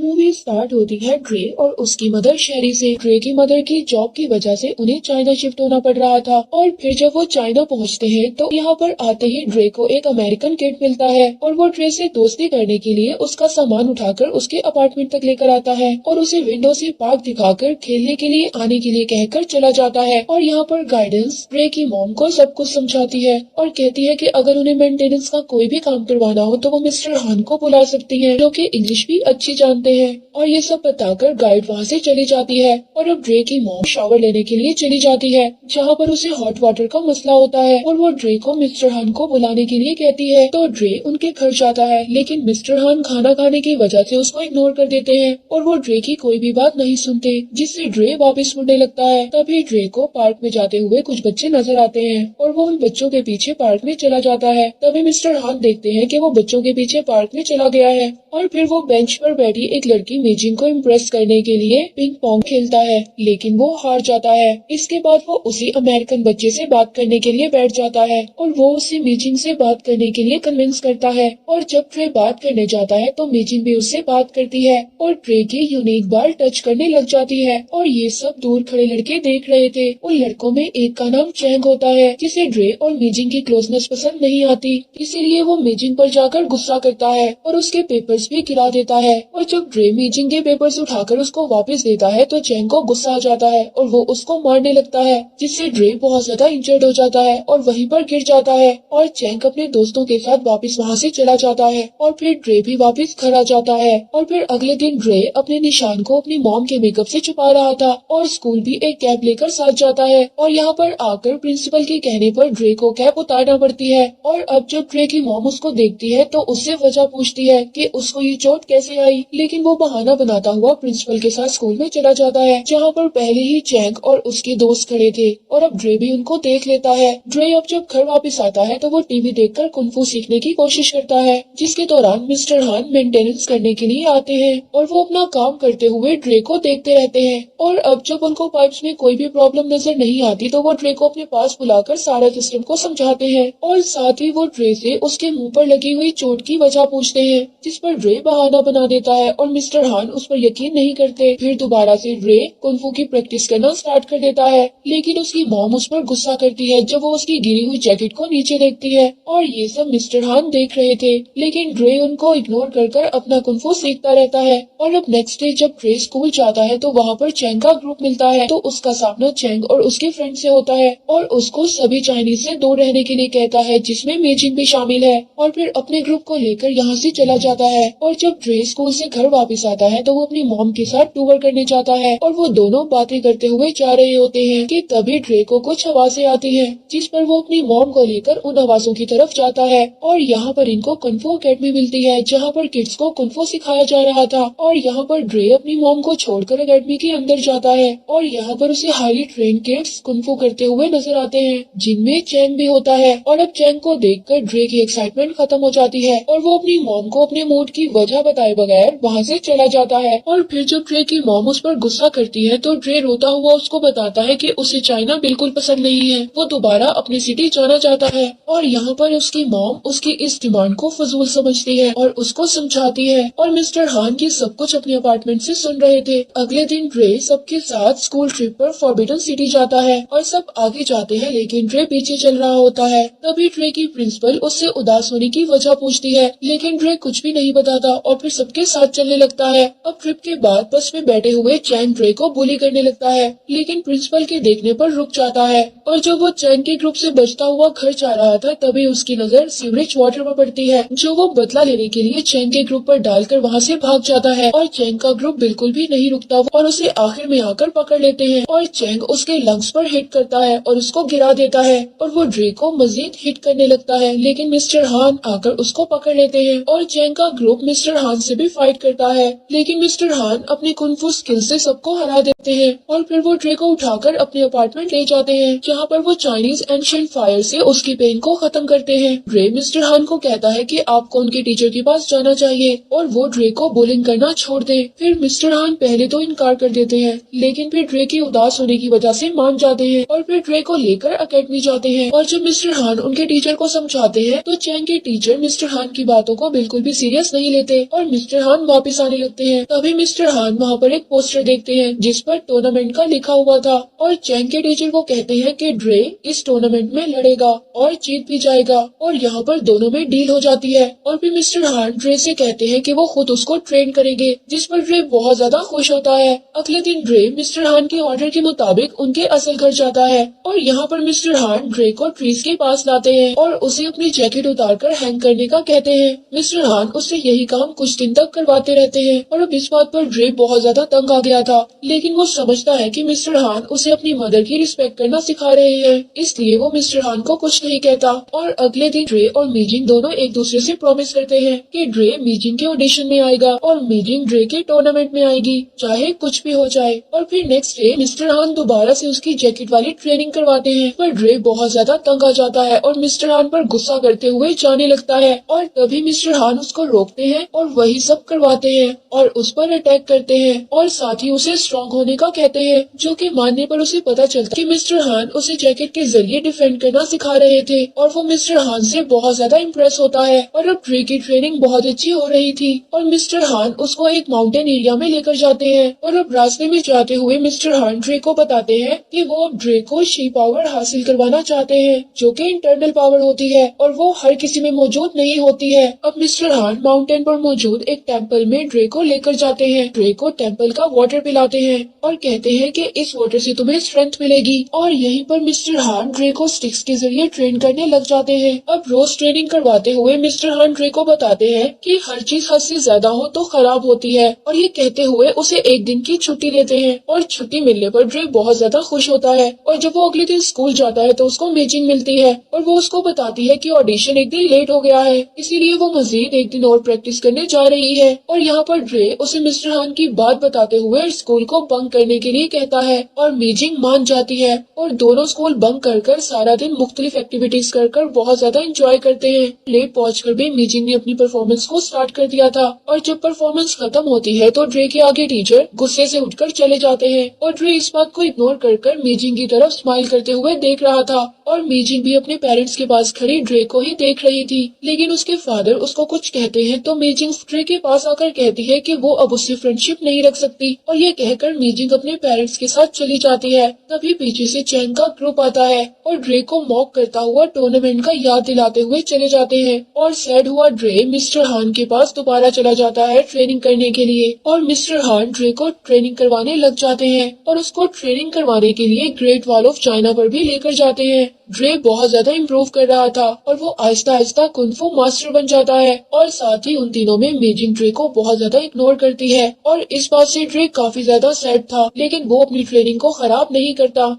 Movie start होती है ड्रे और उसकी मदर शेरी से। ड्रे की मदर की जॉब की वजह से उन्हें चाइना शिफ्ट होना पड़ रहा था और फिर जब वो चाइना पहुंचते हैं तो यहाँ पर आते ही ड्रे को एक अमेरिकन किड मिलता है और वो ड्रे से दोस्ती करने के लिए उसका सामान उठाकर उसके अपार्टमेंट तक लेकर आता है और उसे विंडो से पार्क दिखाकर खेलने के लिए आने के लिए कहकर चला जाता है। और यहाँ पर गाइडेंस ड्रे की मॉम को सब कुछ समझाती है और कहती है कि अगर उन्हें मेंटेनेंस का कोई भी काम करवाना हो तो वो मिस्टर हान को बुला सकती है जो कि इंग्लिश भी अच्छी जानते हैं। और ये सब बताकर गाइड वहाँ से चली जाती है और अब ड्रे की मॉम शावर लेने के लिए चली जाती है जहाँ पर उसे हॉट वाटर का मसला होता है और वो ड्रे को मिस्टर हान को बुलाने के लिए कहती है। तो ड्रे उनके घर जाता है लेकिन मिस्टर हान खाना खाने की वजह से उसको इग्नोर कर देते हैं और वो ड्रे की कोई भी बात नहीं सुनते जिससे ड्रे वापस मुड़ने लगता है। तभी ड्रे को पार्क में जाते हुए कुछ बच्चे नजर आते हैं और वो उन बच्चों के पीछे पार्क में चला जाता है। तभी मिस्टर हान देखते हैं कि वो बच्चों के पीछे पार्क में चला गया है और फिर वो बेंच पर बैठी एक लड़की मीजिंग को इम्प्रेस करने के लिए पिंग पोंग खेलता है लेकिन वो हार जाता है। इसके बाद वो उसी अमेरिकन बच्चे से बात करने के लिए बैठ जाता है और वो उसे मीजिंग से बात करने के लिए कन्विंस करता है और जब ट्रे बात करने जाता है तो मीजिंग भी उससे बात करती है और ट्रे की यूनिक बाल टच करने लग जाती है। और ये सब दूर खड़े लड़के देख रहे थे। उन लड़कों में एक का नाम चैंग होता है जिसे ड्रे और मीजिंग की क्लोजनेस पसंद नहीं आती, इसीलिए वो मीजिंग पर जाकर गुस्सा करता है और उसके पेपर्स भी गिरा देता है। और जब ड्रे मीजिंग के पेपर्स उठाकर उसको वापस देता है तो चैंग को गुस्सा आ जाता है और वो उसको मारने लगता है जिससे ड्रे बहुत ज्यादा इंजर्ड हो जाता है और वहीं पर गिर जाता है। और चैंग अपने दोस्तों के साथ वापस वहाँ से चला जाता है और फिर ड्रे भी वापस घर आ जाता है। और फिर अगले दिन ड्रे अपने निशान को अपनी मॉम के मेकअप से छुपा रहा था और स्कूल भी एक कैप लेकर साथ जाता है और यहाँ पर आकर प्रिंसिपल के कहने पर ड्रे को कैप उतारना पड़ती है। और अब जब ड्रे की मॉम उसको देखती है तो उससे वजह पूछती है कि उसको ये चोट कैसे आई, लेकिन वो बहाना बनाता हुआ प्रिंसिपल के साथ स्कूल में चला जाता है जहाँ पर पहले ही चैंग और उसके दोस्त खड़े थे और अब ड्रे भी उनको देख लेता है। ड्रे अब जब घर वापस आता है तो वो टीवी देखकर कुंफू सीखने की कोशिश करता है जिसके दौरान मिस्टर हान मेंटेनेंस करने के लिए आते हैं और वो अपना काम करते हुए ड्रे को देखते रहते हैं। और अब जब उनको पाइप्स में कोई भी प्रॉब्लम नजर नहीं आती तो वो ड्रे को अपने पास बुलाकर सारा सिस्टम को समझाते हैं और साथ ही वो ड्रे से उसके मुंह पर लगी हुई चोट की वजह पूछते हैं जिस पर ड्रे बहाना बना देता है और मिस्टर हान उस पर यकीन नहीं करते। फिर दोबारा से ड्रे कुंफू की प्रैक्टिस करना स्टार्ट कर देता है लेकिन उसकी मॉम उस पर गुस्सा करती है जब वो उसकी गिरी हुई जैकेट को नीचे देखती है। और ये सब मिस्टर हान देख रहे थे लेकिन ड्रे उनको इग्नोर कर अपना कुंफू सीखता रहता है। और अब नेक्स्ट डे जब ड्रे स्कूल जाता है तो वहाँ पर चैंग का ग्रुप मिलता है तो उसका सामना चैंग और उसके फ्रेंड से होता है और उसको सभी चाइनीज से दूर रहने के लिए कहता है जिसमें मीजिंग भी शामिल है और फिर अपने ग्रुप को लेकर यहाँ से चला जाता है। और जब ड्रे स्कूल से घर वापस आता है तो वो अपनी मॉम के साथ टूर करने जाता है और वो दोनों बातें करते हुए जा रहे होते हैं कि तभी ड्रे को कुछ आवाजें आती हैं जिस पर वो अपनी मॉम को लेकर उन आवाजों की तरफ जाता है और यहाँ पर इनको कुंफू अकेडमी मिलती है जहाँ पर किड्स को कुंफू सिखाया जा रहा था। और यहाँ पर ड्रे अपनी मॉम को छोड़कर अकेडमी के अंदर जाता है और यहाँ पर उसे हाईली ट्रेन किड्स कुंफू करते हुए नजर आते हैं जिनमें चैंग भी होता है। और अब चैंग को देखकर ड्रे की एक्साइटमेंट खत्म हो जाती है और वो अपनी मॉम को अपने मूड की वजह बताए बगैर वहाँ से चला जाता है। और फिर जब ड्रे की मॉम उस पर गुस्सा करती है तो ड्रे रोता हुआ उसको बताता है कि उसे चाइना बिल्कुल पसंद नहीं है, वो दोबारा अपनी सिटी जाना चाहता है। और यहाँ पर उसकी मॉम उसकी इस डिमांड को फजूल समझती है और उसको समझाती है और मिस्टर हान की सब कुछ अपने अपार्टमेंट से सुन रहे थे। अगले दिन ड्रे सबके साथ स्कूल ट्रिप पर फॉरबिडन सिटी जाता है और सब आगे जाते हैं लेकिन ड्रे पीछे चल रहा होता है। तभी ड्रे की प्रिंसिपल उससे उदास होने की वजह पूछती है लेकिन ड्रे कुछ भी नहीं बताता और फिर सबके साथ चलने लगता है। अब ट्रिप के बाद बस में बैठे हुए चैंग ड्रे को बुली करने लगता है लेकिन प्रिंसिपल के देखने पर रुक जाता है और जब वो चैंग के ग्रुप से बचता हुआ घर जा रहा था तभी उसकी नजर सीवरेज वाटर पर पड़ती है जो वो बदला लेने के लिए चैंग के ग्रुप पर डालकर वहाँ से भाग जाता है। और चैंग का ग्रुप बिल्कुल भी नहीं रुकता और उसे आखिर में आकर पकड़ लेते हैं और चैंग उसके लंग्स पर हिट करता है और उसको गिरा देता है और वो ड्रे को मजीद हिट करने लगता है लेकिन मिस्टर हान आकर उसको पकड़ लेते हैं और चैंग का ग्रुप मिस्टर हान से भी फाइट करता है लेकिन मिस्टर हान अपनी कुंफू स्किल से सबको हरा देते हैं और फिर वो ड्रे को उठाकर अपने अपार्टमेंट ले जाते हैं जहाँ पर वो चाइनीज एंशिएंट फायर से उसकी पेन को खत्म करते हैं। ड्रे मिस्टर हान को कहता है कि आपको उनके टीचर के पास जाना चाहिए और वो ड्रे को बुलिंग करना छोड़ दे। फिर मिस्टर हान पहले तो इनकार कर देते हैं लेकिन फिर ड्रे की उदास होने की वजह से मान जाते हैं और फिर ड्रे को लेकर अकेडमी जाते हैं। और जब मिस्टर हान उनके टीचर को समझाते हैं तो चैंग के टीचर मिस्टर हान की बातों को बिल्कुल भी सीरियस नहीं नहीं लेते और मिस्टर हान वापस आने लगते हैं। तभी मिस्टर हान वहाँ पर एक पोस्टर देखते हैं जिस पर टूर्नामेंट का लिखा हुआ था और चैंग के टीचर को कहते हैं कि ड्रे इस टूर्नामेंट में लड़ेगा और जीत भी जाएगा और यहाँ पर दोनों में डील हो जाती है। और फिर मिस्टर हान ड्रे से कहते हैं कि वो खुद उसको ट्रेन करेंगे, जिस पर ड्रे बहुत ज्यादा खुश होता है। अगले दिन ड्रे मिस्टर हान के ऑर्डर के मुताबिक उनके असल घर जाता है और यहाँ पर मिस्टर हान ड्रे को ट्रीज के पास लाते हैं और उसे अपनी जैकेट उतारकर हैंग करने का कहते हैं। मिस्टर हान उससे यही काम कुछ दिन तक करवाते रहते हैं और अब इस बात पर ड्रे बहुत ज्यादा तंग आ गया था, लेकिन वो समझता है कि मिस्टर हान उसे अपनी मदर की रिस्पेक्ट करना सिखा रहे हैं, इसलिए वो मिस्टर हान को कुछ नहीं कहता। और अगले दिन ड्रे और मीजिंग दोनों एक दूसरे से प्रॉमिस करते हैं कि ड्रे मीजिंग के ऑडिशन में आएगा और मीजिंग ड्रे के टूर्नामेंट में आएगी, चाहे कुछ भी हो जाए। और फिर नेक्स्ट डे मिस्टर हान दोबारा से उसकी जैकेट वाली ट्रेनिंग करवाते हैं, पर ड्रे बहुत ज्यादा तंग आ जाता है और मिस्टर हान पर गुस्सा करते हुए जाने लगता है और तभी मिस्टर हान उसको रोकते हैं और वही सब करवाते हैं और उस पर अटैक करते हैं और साथ ही उसे स्ट्रॉन्ग होने का कहते हैं, जो कि मानने पर उसे पता चलता कि मिस्टर हान उसे जैकेट के जरिए डिफेंड करना सिखा रहे थे और वो मिस्टर हान से बहुत ज्यादा इम्प्रेस होता है। और अब ड्रे की ट्रेनिंग बहुत अच्छी हो रही थी और मिस्टर हान उसको एक माउंटेन एरिया में लेकर जाते हैं और अब रास्ते में जाते हुए मिस्टर हान ड्रे को बताते हैं कि वो अब ड्रे को शी पावर हासिल करवाना चाहते हैं, जो कि इंटरनल पावर होती है और वो हर किसी में मौजूद नहीं होती है। अब मिस्टर हान माउंटेन पर मौजूद एक टेम्पल में ड्रे को लेकर जाते हैं। ड्रे को टेम्पल का वाटर पिलाते हैं और कहते हैं कि इस वाटर से तुम्हें स्ट्रेंथ मिलेगी और यहीं पर मिस्टर हान ड्रे को स्टिक्स के जरिए ट्रेन करने लग जाते हैं। अब रोज ट्रेनिंग करवाते हुए मिस्टर हान ड्रे को बताते हैं कि हर चीज हद से ज्यादा हो तो खराब होती है और ये कहते हुए उसे एक दिन की छुट्टी देते हैं और छुट्टी मिलने पर ड्रे बहुत ज्यादा खुश होता है। और जब वो अगले दिन स्कूल जाता है तो उसको मीजिंग मिलती है और वो उसको बताती है कि ऑडिशन एक दिन लेट हो गया है, इसीलिए वो मजीद एक दिन और प्रैक्टिस करने जा रही है। और यहाँ पर ड्रे उसे मिस्टर हान की बात बताते हुए स्कूल को बंक करने के लिए कहता है और मीजिंग मान जाती है और दोनों स्कूल बंक कर सारा दिन मुख्तलिफ एक्टिविटीज कर बहुत ज्यादा एंजॉय करते हैं। लेट पहुंचकर भी मीजिंग ने अपनी परफॉर्मेंस को स्टार्ट कर दिया था और जब परफॉर्मेंस खत्म होती है तो ड्रे के आगे टीचर गुस्से से उठकर चले जाते हैं और ड्रे इस बात को इग्नोर कर मीजिंग की तरफ स्माइल करते हुए देख रहा था और मीजिंग भी अपने पेरेंट्स के पास खड़ी ड्रे को ही देख रही थी, लेकिन उसके फादर उसको कुछ कहते हैं तो मीजिंग ड्रे के पास आकर कहती है कि वो अब उससे फ्रेंडशिप नहीं रख सकती और ये कहकर मीजिंग अपने पेरेंट्स के साथ चली जाती है। तभी पीछे से चैंग का ग्रुप आता है और ड्रे को मॉक करता हुआ टूर्नामेंट का याद दिलाते हुए चले जाते हैं और सैड हुआ ड्रे मिस्टर हान के पास दोबारा चला जाता है ट्रेनिंग करने के लिए और मिस्टर हान ड्रे को ट्रेनिंग करवाने लग जाते हैं और उसको ट्रेनिंग करवाने के लिए ग्रेट वॉल ऑफ चाइना पर भी लेकर जाते हैं। ड्रे बहुत ज्यादा इम्प्रूव कर रहा था और वो आहिस्ता आहिस्ता कुंफू मास्टर बन जाता है और साथ ही उन तीनों में मीजिंग ड्रे को बहुत ज्यादा इग्नोर करती है और इस बात से ड्रे काफी ज्यादा सैड था, लेकिन वो अपनी ट्रेनिंग को खराब नहीं करता।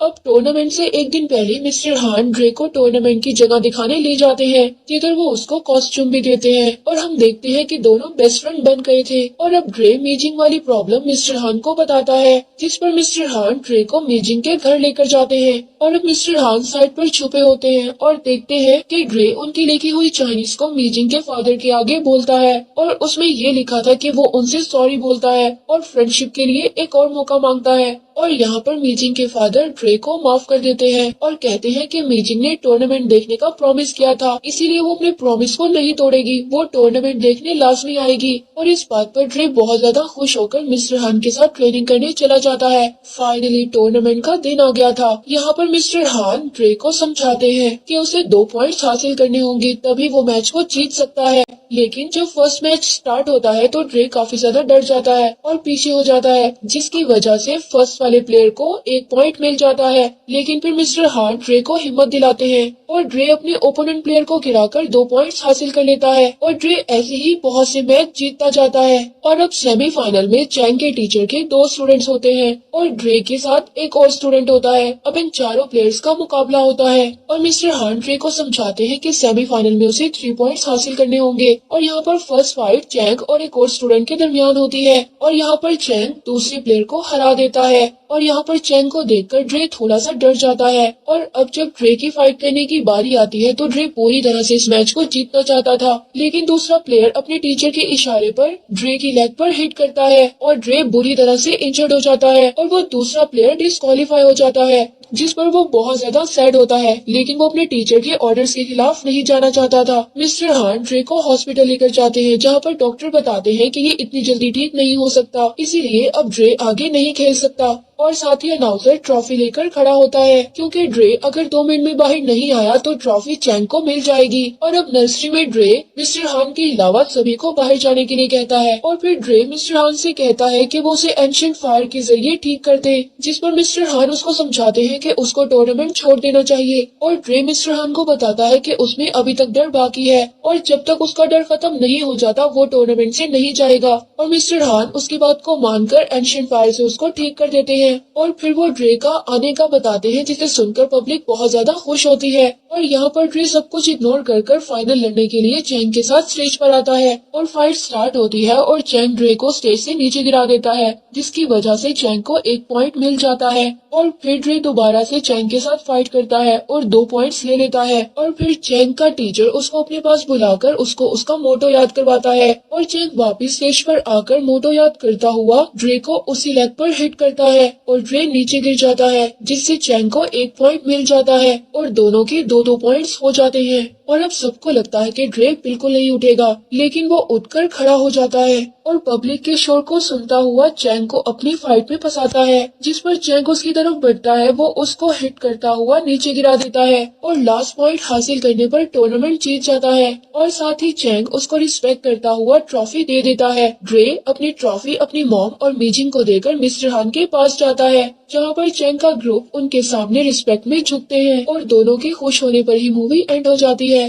अब टूर्नामेंट से एक दिन पहले मिस्टर हान ड्रे को टूर्नामेंट की जगह दिखाने ले जाते हैं, जिधर वो उसको कॉस्ट्यूम भी देते हैं और हम देखते हैं कि दोनों बेस्ट फ्रेंड बन गए थे। और अब ड्रे मीजिंग वाली प्रॉब्लम मिस्टर हान को बताता है, जिस पर मिस्टर हान ड्रे को मीजिंग के घर लेकर जाते हैं और अब मिस्टर हान साइड पर छुपे होते हैं और देखते हैं कि ड्रे उनकी लिखी हुई चाइनीज को मीजिंग के फादर के आगे बोलता है और उसमें ये लिखा था कि वो उनसे सॉरी बोलता है और फ्रेंडशिप के लिए एक और मौका मांगता है। और यहाँ पर मीजिंग के फादर ड्रे को माफ कर देते हैं और कहते हैं कि मीजिंग ने टूर्नामेंट देखने का प्रॉमिस किया था, इसीलिए वो अपने प्रॉमिस को नहीं तोड़ेगी, वो टूर्नामेंट देखने लाजमी आएगी। और इस बात पर ड्रे बहुत ज्यादा खुश होकर मिस्टर हान के साथ ट्रेनिंग करने चला जाता है। फाइनली टूर्नामेंट का दिन आ गया था। यहाँ पर मिस्टर हान ड्रे को समझाते हैं कि उसे 2 पॉइंट्स हासिल करने होंगे, तभी वो मैच को जीत सकता है। लेकिन जब फर्स्ट मैच स्टार्ट होता है तो ड्रे काफी ज्यादा डर जाता है और पीछे हो जाता है, जिसकी वजह से फर्स्ट वाले प्लेयर को 1 पॉइंट मिल जाता है। लेकिन फिर मिस्टर हान ड्रे को हिम्मत दिलाते हैं और ड्रे अपने ओपोनेंट प्लेयर को गिराकर 2 पॉइंट्स हासिल कर लेता है और ड्रे ऐसे ही बहुत से मैच जीतता जाता है। और अब सेमीफाइनल में चैंग के टीचर के 2 स्टूडेंट्स होते हैं और ड्रे के साथ एक और स्टूडेंट होता है। अब इन चारों प्लेयर्स का मुकाबला होता है और मिस्टर हान ड्रे को समझाते हैं कि सेमीफाइनल में उसे 3 पॉइंट्स हासिल करने होंगे। और यहाँ पर फर्स्ट फाइट चैंग और एक और स्टूडेंट के दरमियान होती है और यहाँ पर चैंग दूसरे प्लेयर को हरा देता है और यहाँ पर चैंग को देखकर ड्रे थोड़ा सा डर जाता है। और अब जब ड्रे की फाइट करने की बारी आती है तो ड्रे पूरी तरह से इस मैच को जीतना चाहता था, लेकिन दूसरा प्लेयर अपने टीचर के इशारे पर ड्रे की लेग पर हिट करता है और ड्रे बुरी तरह से इंजर्ड हो जाता है और वो दूसरा प्लेयर डिस्क्वालीफाई हो जाता है। जिस पर वो बहुत ज्यादा सैड होता है, लेकिन वो अपने टीचर के ऑर्डर्स के खिलाफ नहीं जाना चाहता था। मिस्टर हान ड्रे को हॉस्पिटल लेकर जाते हैं, जहाँ पर डॉक्टर बताते हैं कि ये इतनी जल्दी ठीक नहीं हो सकता, इसीलिए अब ड्रे आगे नहीं खेल सकता। और साथ ही अनाउंसर ट्रॉफी लेकर खड़ा होता है, क्योंकि ड्रे अगर 2 मिनट में बाहर नहीं आया तो ट्रॉफी चैंग को मिल जाएगी। और अब नर्सरी में ड्रे मिस्टर हान के अलावा सभी को बाहर जाने के लिए कहता है, और फिर ड्रे मिस्टर हान से कहता है कि वो उसे एंशिएंट फायर के जरिए ठीक कर दे, जिस पर मिस्टर हान उसको समझाते हैं कि उसको टूर्नामेंट छोड़ देना चाहिए। और ड्रे मिस्टर हान को बताता है कि उसमें अभी तक डर बाकी है, और जब तक उसका डर खत्म नहीं हो जाता वो टूर्नामेंट से नहीं जाएगा। और मिस्टर हान उसकी बात को मानकर एंशिएंट फायर से उसको ठीक कर देते हैं। और फिर वो ड्रे का आने का बताते हैं, जिसे सुनकर पब्लिक बहुत ज्यादा खुश होती है। और यहाँ पर ड्रे सब कुछ इग्नोर कर फाइनल लड़ने के लिए चैंग के साथ स्टेज पर आता है, और फाइट स्टार्ट होती है और चैंग ड्रे को स्टेज से नीचे गिरा देता है, जिसकी वजह से चैंग को 1 पॉइंट मिल जाता है। और फिर ड्रे दोबारा से चैंग के साथ फाइट करता है और 2 पॉइंट्स ले लेता है। और फिर चैंग का टीचर उसको अपने पास बुलाकर उसको उसका मोटो याद करवाता है, और चैंग वापिस स्टेज पर आकर मोटो याद करता हुआ ड्रे को उसी लेग पर हिट करता है, और ड्रे नीचे गिर जाता है, जिससे चैंग को 1 पॉइंट मिल जाता है, और दोनों के 2-2 पॉइंट्स हो जाते हैं। और अब सबको लगता है कि ड्रे बिल्कुल नहीं उठेगा, लेकिन वो उठकर खड़ा हो जाता है और पब्लिक के शोर को सुनता हुआ चैंग को अपनी फाइट में फंसाता है, जिस पर चैंग उसकी तरफ बढ़ता है, वो उसको हिट करता हुआ नीचे गिरा देता है, और लास्ट पॉइंट हासिल करने पर टूर्नामेंट जीत जाता है। और साथ ही चैंग उसको रिस्पेक्ट करता हुआ ट्रॉफी दे देता है। ड्रे अपनी ट्रॉफी अपनी मॉम और मीजिंग को देकर मिस्टर हान के पास जाता है, जहाँ पर चैंग का ग्रुप उनके सामने रिस्पेक्ट में झुकते हैं, और दोनों के खुश होने पर ही मूवी एंड हो जाती है।